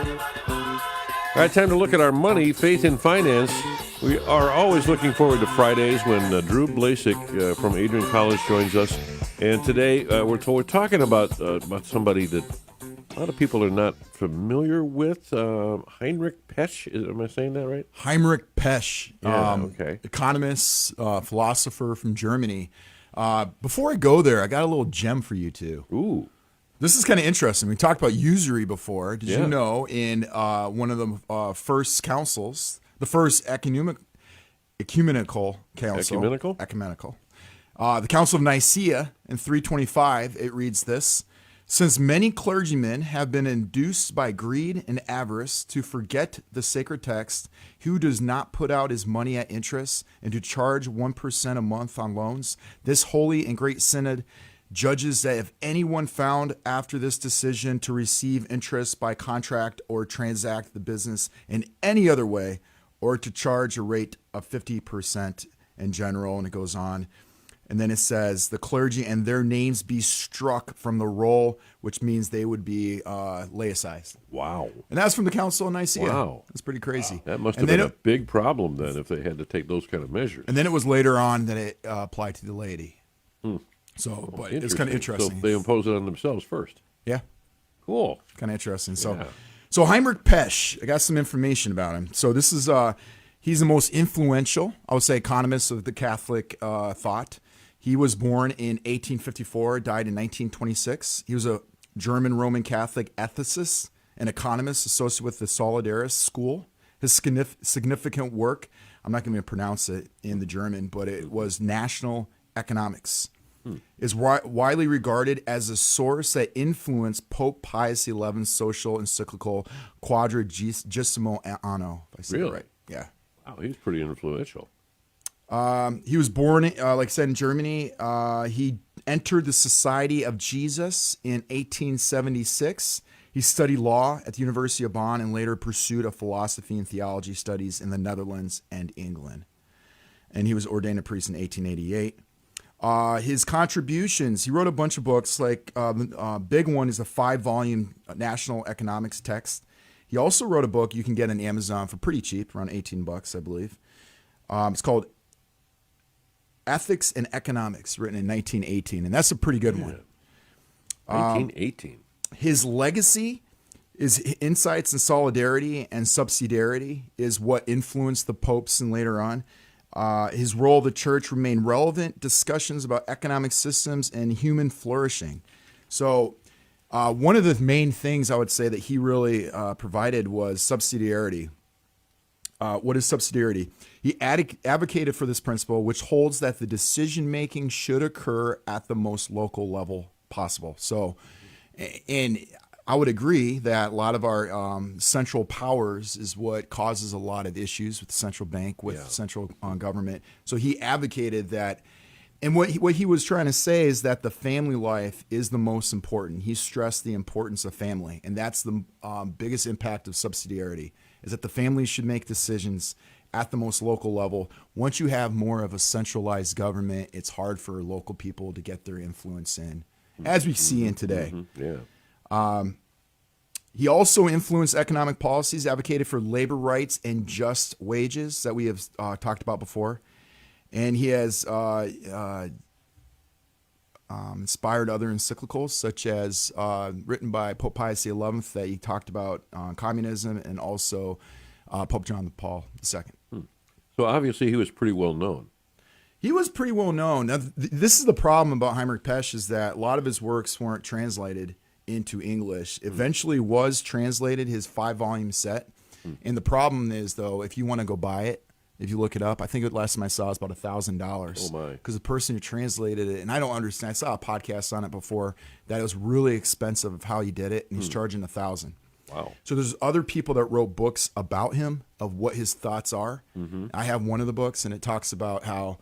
All right, time to look at our money, faith, and finance. We are always looking forward to Fridays when Drew Blazsik from Adrian College joins us. And today we're talking about somebody that a lot of people are not familiar with. Heinrich Pesch, am I saying that right? Heinrich Pesch, okay. Economist, philosopher from Germany. Before I go there, I got a little gem for you two. Ooh. This is kind of interesting. We talked about usury before. Did you know in one of the first councils, the first ecumenical council, the Council of Nicaea in 325, it reads this: since many clergymen have been induced by greed and avarice to forget the sacred text, who does not put out his money at interest and to charge 1% a month on loans, this holy and great synod judges that if anyone found after this decision to receive interest by contract or transact the business in any other way, or to charge a rate of 50% in general, and it goes on. And then it says, the clergy and their names be struck from the roll, which means they would be laicized. Wow. And that's from the Council of Nicaea. Wow. That's pretty crazy. Wow. That must have been a big problem then if they had to take those kind of measures. And then it was later on that it applied to the laity. So, but it's kind of interesting. So they impose it on themselves first. Yeah. Cool. Kind of interesting. So Heinrich Pesch, I got some information about him. So this is, he's the most influential, I would say, economist of the Catholic thought. He was born in 1854, died in 1926. He was a German Roman Catholic ethicist and economist associated with the Solidarist School. His significant work, I'm not going to pronounce it in the German, but it was National Economics. Is widely regarded as a source that influenced Pope Pius XI's social encyclical Quadragesimo Anno. If I say it right. Yeah. Wow, he's pretty influential. He was born, like I said, in Germany. He entered the Society of Jesus in 1876. He studied law at the University of Bonn and later pursued a philosophy and theology studies in the Netherlands and England. And he was ordained a priest in 1888. His contributions, he wrote a bunch of books, like big one is a 5-volume national economics text. He also wrote a book you can get on Amazon for pretty cheap, around $18, I believe. It's called Ethics and Economics, written in 1918, and that's a pretty good one. 1918. His legacy is insights in solidarity and subsidiarity is what influenced the popes and later on. His role of the church remained relevant, discussions about economic systems and human flourishing. So one of the main things I would say that he really provided was subsidiarity. What is subsidiarity? He advocated for this principle, which holds that the decision-making should occur at the most local level possible. So, and I would agree that a lot of our central powers is what causes a lot of issues with the central bank, with central government. So he advocated that, and what he was trying to say is that the family life is the most important. He stressed the importance of family, and that's the biggest impact of subsidiarity, is that the family should make decisions at the most local level. Once you have more of a centralized government, it's hard for local people to get their influence in, as we see in today. He also influenced economic policies, advocated for labor rights and just wages that we have talked about before. And he has inspired other encyclicals, such as written by Pope Pius XI that he talked about communism, and also Pope John Paul II. So obviously he was pretty well known. He was pretty well known. Now, this is the problem about Heinrich Pesch, is that a lot of his works weren't translated into English. Eventually was translated, his 5-volume set. And the problem is, though, if you want to go buy it, if you look it up, I think the last time I saw it was about $1,000. Oh my! Because the person who translated it, and I don't understand, I saw a podcast on it before, that it was really expensive of how he did it, and he's charging $1,000. Wow. So there's other people that wrote books about him, of what his thoughts are. I have one of the books, and it talks about how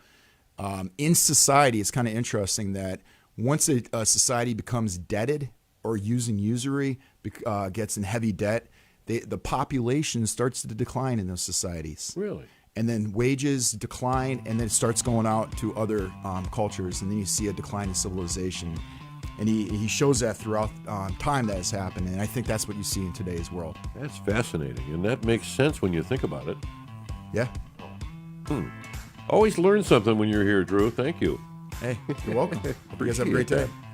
in society, it's kind of interesting that once a society becomes debted or using usury, gets in heavy debt, the population starts to decline in those societies. Really? And then wages decline, and then it starts going out to other cultures, and then you see a decline in civilization. And he shows that throughout time that has happened, and I think that's what you see in today's world. That's fascinating, and that makes sense when you think about it. Yeah. Always learn something when you're here, Drew. Thank you. Hey, you're welcome. Hope you guys have a great Appreciate day.